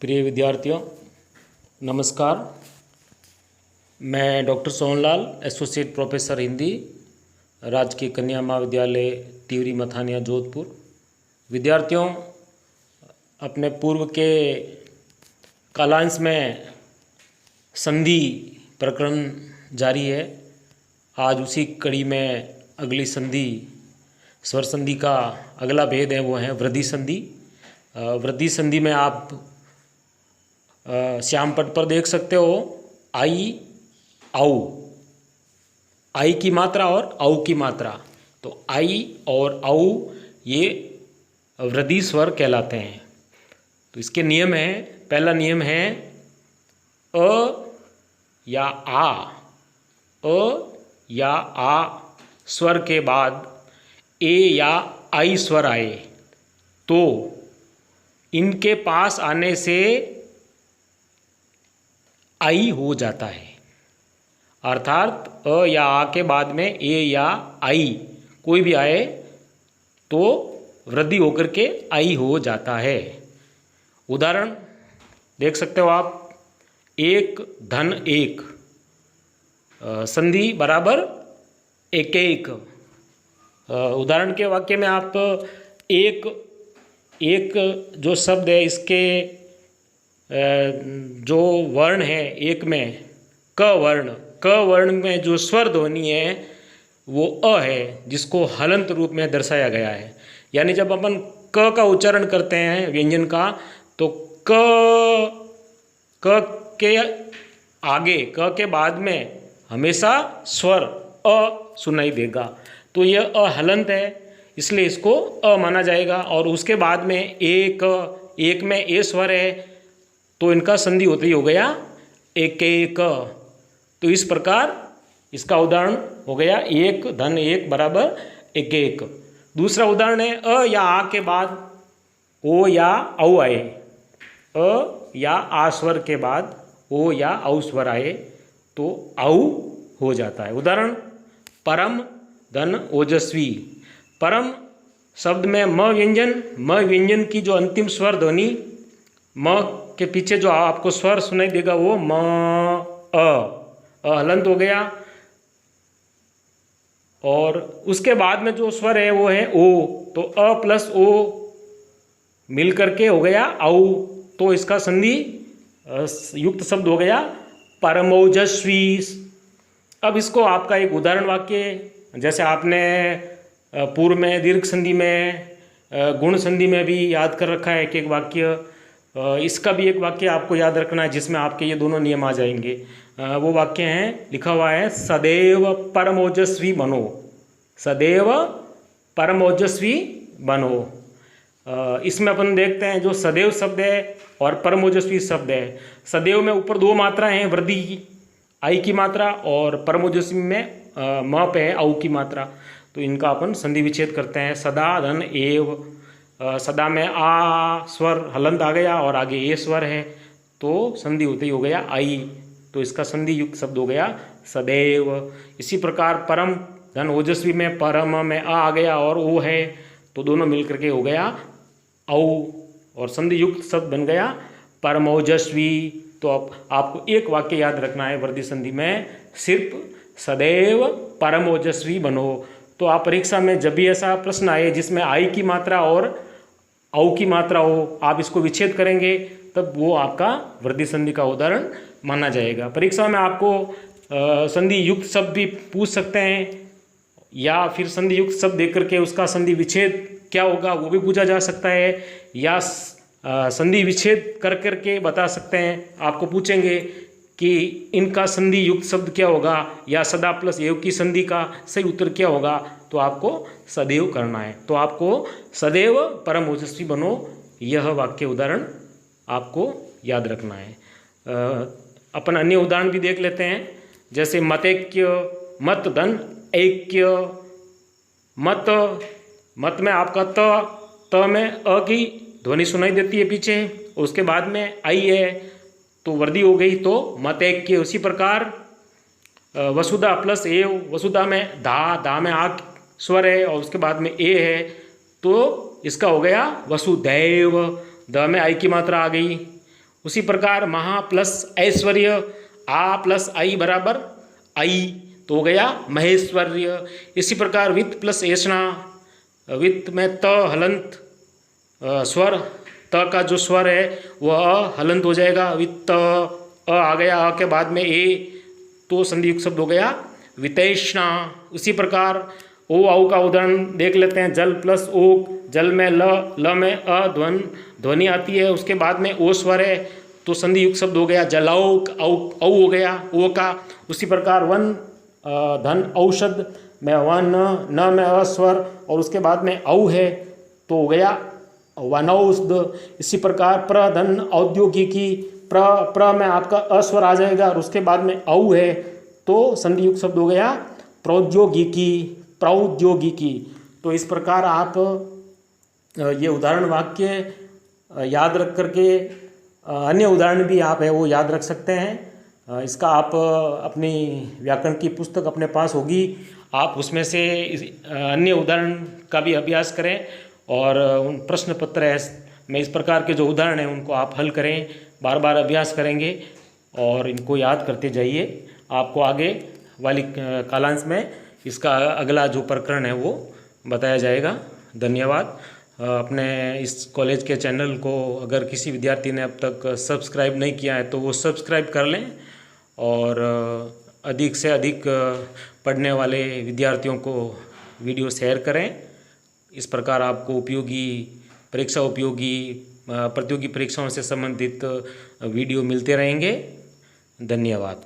प्रिय विद्यार्थियों, नमस्कार। मैं doctor Sonlal, associate professor Hindi, राजकीय कन्या महाविद्यालय तिवरी मथानिया जोधपुर। विद्यार्थियों, अपने पूर्व के कालांश में संधि प्रकरण जारी है। आज उसी कड़ी में अगली संधि, स्वर संधि का अगला भेद है, वो है वृद्धि संधि। वृद्धि संधि में आप श्याम पट पर देख सकते हो आई औ, आई की मात्रा और औ की मात्रा। तो आई और औ ये वृद्धि स्वर कहलाते हैं। तो इसके नियम है, पहला नियम है अ या आ, अ या आ स्वर के बाद ए या आई स्वर आए तो इनके पास आने से आई हो जाता है। अर्थात अ या आ के बाद में ए या आई कोई भी आए तो वृद्धि होकर के आई हो जाता है। उदाहरण देख सकते हो आप, एक धन एक, संधि बराबर एक एक। उदाहरण के वाक्य में आप एक एक जो शब्द है, इसके जो वर्ण है एक में क वर्ण में जो स्वर ध्वनि है वो अ है, जिसको हलंत रूप में दर्शाया गया है। यानी जब अपन क का उच्चारण करते हैं व्यंजन का, तो क के आगे, क के बाद में हमेशा स्वर अ सुनाई देगा। तो यह अ हलंत है, इसलिए इसको अ माना जाएगा। और उसके बाद में एक में ए स्वर है, तो इनका संधि होते ही हो गया एक एक। तो इस प्रकार इसका उदाहरण हो गया एक धन एक बराबर एक एक। दूसरा उदाहरण है अ या आ के बाद ओ या औ आए, अ या आ स्वर के बाद ओ या औ स्वर आए तो औ हो जाता है। उदाहरण परम धन ओजस्वी। परम शब्द में म व्यंजन की जो अंतिम स्वर ध्वनि म के पीछे जो आपको स्वर सुनाई देगा वो म अ हलंत हो गया। और उसके बाद में जो स्वर है वो है ओ, तो अ प्लस ओ मिल करके हो गया औ। तो इसका संधि युक्त शब्द हो गया परमोजस्वी। अब इसको आपका एक उदाहरण वाक्य, जैसे आपने पूर्व में दीर्घ संधि में, गुण संधि में भी याद कर रखा है एक एक वाक्य, इसका भी एक वाक्य आपको याद रखना है जिसमें आपके ये दोनों नियम आ जाएंगे। वो वाक्य हैं, लिखा हुआ है सदैव परमोजस्वी बनो, सदैव परमोजस्वी बनो। इसमें अपन देखते हैं जो सदैव शब्द है और परमोजस्वी शब्द है, सदैव में ऊपर दो मात्राएं हैं, वृद्धि की आई की मात्रा, और परमोजस्वी में म पे है औ की मात्रा। तो इनका अपन संधि विच्छेद करते हैं। सदा धन एव, सदा में आ स्वर हलंत आ गया और आगे ए स्वर है, तो संधि होते ही हो गया आई। तो इसका संधि युक्त शब्द हो गया सदैव। इसी प्रकार परम धन ओजस्वी में परम में आ गया और ओ है, तो दोनों मिलकर के हो गया औ, और संधि युक्त शब्द बन गया परमोजस्वी। तो अब आपको एक वाक्य याद रखना है वृद्धि संधि में, सिर्फ सदैव परमोजस्वी बनो। तो आप परीक्षा में जब भी ऐसा प्रश्न आए जिसमें आई की मात्रा और औ की मात्रा हो, आप इसको विच्छेद करेंगे तब वो आपका वृद्धि संधि का उदाहरण माना जाएगा। परीक्षा में आपको संधि युक्त शब्द भी पूछ सकते हैं, या फिर संधि युक्त शब्द देख करके उसका संधि विच्छेद क्या होगा वो भी पूछा जा सकता है, या संधि विच्छेद कर करके बता सकते हैं। आपको पूछेंगे कि इनका संधि युक्त शब्द क्या होगा, या सदा प्लस एव की संधि का सही उत्तर क्या होगा, तो आपको सदैव करना है। तो आपको सदैव परम ओजस्वी बनो, यह वाक्य उदाहरण आपको याद रखना है। अपन अन्य उदाहरण भी देख लेते हैं, जैसे मतैक्य, मत धन ऐक्य। मत में आपका त में अ की ध्वनि सुनाई देती है पीछे, उसके बाद में आई है तो वृद्धि हो गई, तो मतैक्य। उसी प्रकार वसुधा प्लस एव, वसुधा में धा में आ स्वर है और उसके बाद में ए है, तो इसका हो गया वसुदैव। द में आई की मात्रा आ गई। उसी प्रकार महा प्लस ऐश्वर्य, आ प्लस आई बराबर आई, तो हो गया महेश्वर्य। इसी प्रकार वित्त प्लस ऐषणा, वित्त में त हलंत स्वर, त का जो स्वर है वह हलंत हो जाएगा, वित्त आ गया, अ के बाद में ए, तो संधि युक्त शब्द हो गया वितैष्णा। उसी प्रकार ओ औ का उदाहरण देख लेते हैं। जल प्लस ओ, जल में ल में अ ध्वनि आती है, उसके बाद में ओ स्वर है, तो संधि युक्त शब्द हो गया जलौक, औ हो गया ओ का। उसी प्रकार वन धन औषध में वन, न में अ स्वर और उसके बाद में औ है, तो हो गया वनौषध। इसी प्रकार प्रधन औद्योगिकी, प्र में आपका अस्वर आ जाएगा और उसके बाद में औ है, तो संधि युक्त शब्द हो गया प्रौद्योगिकी, प्रौद्योगिकी। तो इस प्रकार आप ये उदाहरण वाक्य याद रख करके अन्य उदाहरण भी आप है वो याद रख सकते हैं। इसका आप अपनी व्याकरण की पुस्तक अपने पास होगी, आप उसमें से अन्य उदाहरण का भी अभ्यास करें और उन प्रश्न पत्र में इस प्रकार के जो उदाहरण हैं उनको आप हल करें, बार बार अभ्यास करेंगे और इनको याद करते जाइए। आपको आगे वाली कालांश में इसका अगला जो प्रकरण है वो बताया जाएगा। धन्यवाद। अपने इस कॉलेज के चैनल को अगर किसी विद्यार्थी ने अब तक सब्सक्राइब नहीं किया है तो वो सब्सक्राइब कर लें और अधिक से अधिक पढ़ने वाले विद्यार्थियों को वीडियो शेयर करें। इस प्रकार आपको उपयोगी प्रतियोगी परीक्षाओं से संबंधित वीडियो मिलते रहेंगे। धन्यवाद।